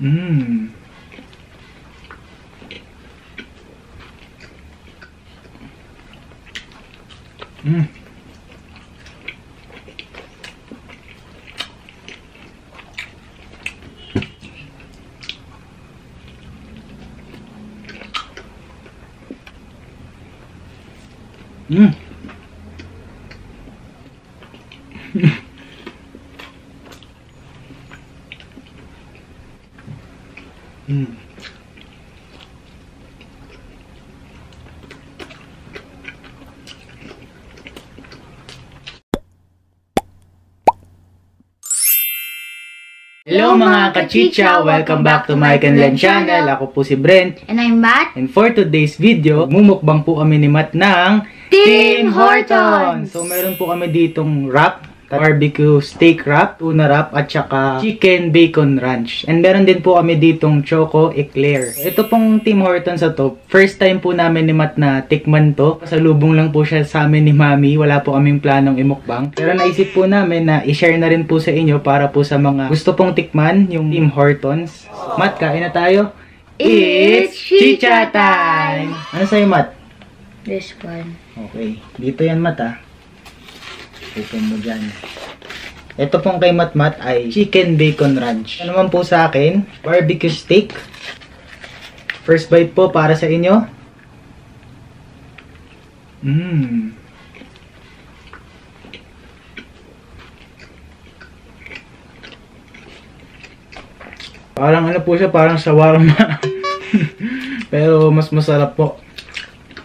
Mmm. Mmm. Mmm. Mmm. Hello mga kachicha! Welcome back to my Kanlan channel. Ako po si Brent. And I'm Matt. And for today's video, mumukbang po kami ni Matt ng Tim Hortons! So meron po kami ditong wrap, barbecue steak wrap, tuna wrap, at saka chicken bacon ranch. And meron din po kami ditong choco eclair. Ito pong Tim Hortons na to, first time po namin ni Matt na tikman to. Kasalubong lang po siya sa amin ni Mami. Wala po kaming planong imukbang. Pero naisip po namin na i-share na rin po sa inyo para po sa mga gusto pong tikman yung Tim Hortons. Matt, kain na tayo. It's chicha time! Ano sa'yo, Matt? This one. Okay. Dito yan, Matt, ah. Open mo dyan. Ito pong kay Matt ay chicken bacon ranch. Ano naman po sa akin? Barbecue steak. First bite po para sa inyo. Mmm. Parang ano po siya, parang shawarma. Pero mas masarap po.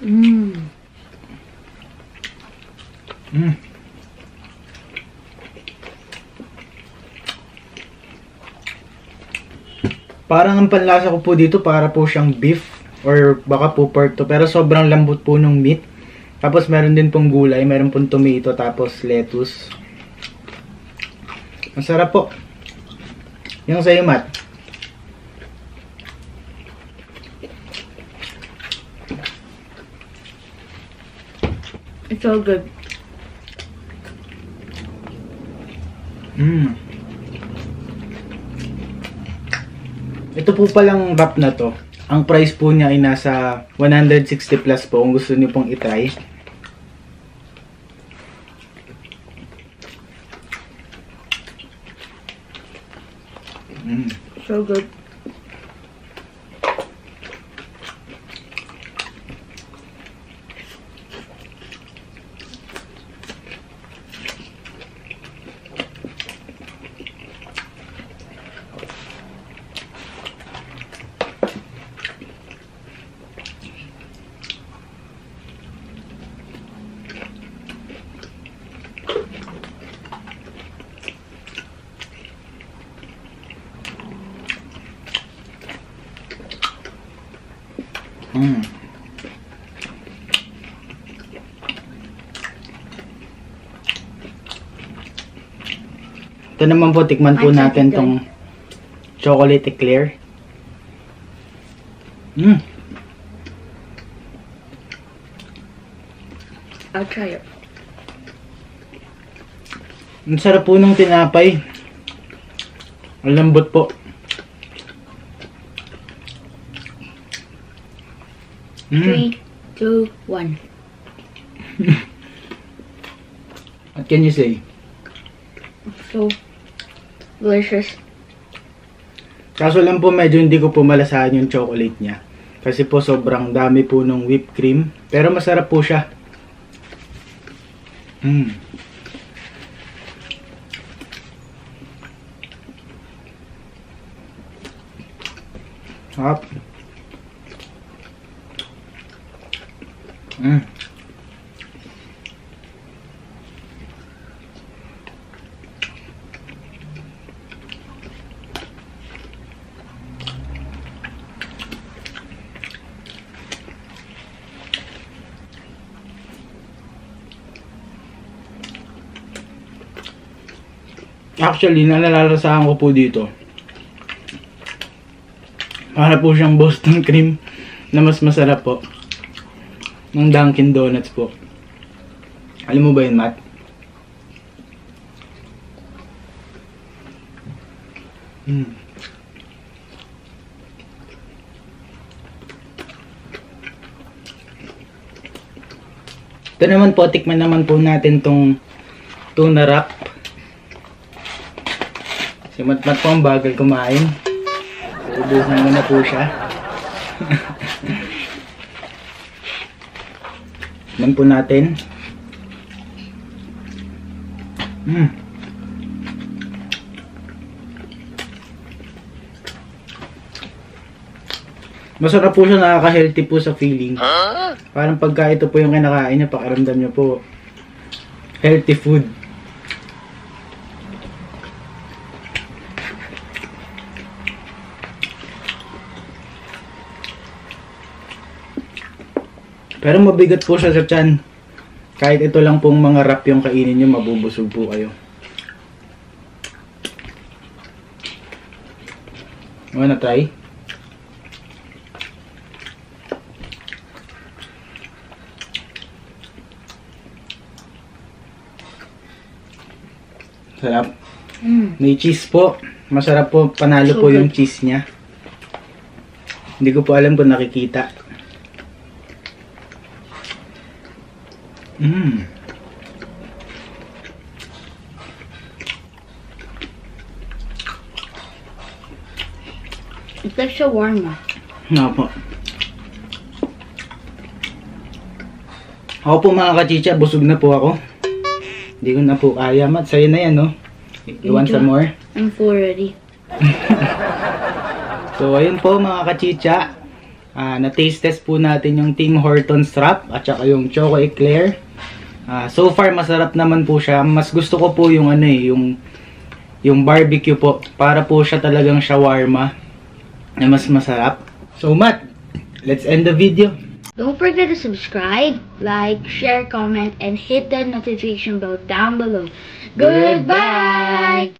Mmm. Mmm. Parang ang panlasa ko po dito para po siyang beef or baka po pork to. Pero sobrang lambot po ng meat. Tapos meron din pong gulay, meron pong tomato, tapos lettuce. Ang sarap po. Yung sa'yo, Matt. It's so good. Mmm. Ito po palang wrap na to. Ang price po niya ay nasa 160 plus po kung gusto niyo pong itry. So good. Mm. Ito naman po, tikman po natin tong chocolate eclair. Mm. I'll try it. Ang sarap po ng tinapay. Ang lambot po. Mm. 3, 2, 1. What can you say? So delicious. Kaso lang po medyo hindi ko po malasahan yung chocolate niya. Kasi po sobrang dami po ng whipped cream. Pero masarap po siya. Mm. Sarap. Mm. Actually, nalalasahan ko po dito. Para po siyang Boston cream na mas masarap po. Ng Dunkin Donuts po. Alam mo ba yun, Matt? Ito naman po, tikman naman po natin tong tuna wrap. Si Matmat po ang bagal kumain. Ubusan mo na po siya. Tikman po natin. Masarap po siya, nakaka-healthy po sa feeling. Parang pagka ito po yung kinakain niya, pakiramdam niyo po healthy food. Pero mabigat po siya sa tiyan. Kahit ito lang pong mga wrap yung kainin niyo, mabubusog po kayo. Wanna try? Sarap. May cheese po. Masarap po. Panalo So po good. yung cheese niya. Hindi ko po alam kung nakikita. It's like shawarma. Nga po. Ako po mga kachicha, busog na po ako. Hindi ko na po kaya. Mat, sa'yo na yan, no? You want some more? I'm full already. So, ayun po mga kachicha. Na-taste test po natin yung Tim Hortons wrap at saka yung Choco Eclair. So far, masarap naman po siya. Mas gusto ko po yung ano eh, yung barbecue po. Para po siya talagang shawarma na mas masarap. So, Matt, let's end the video. Don't forget to subscribe, like, share, comment, and hit the notification bell down below. Goodbye!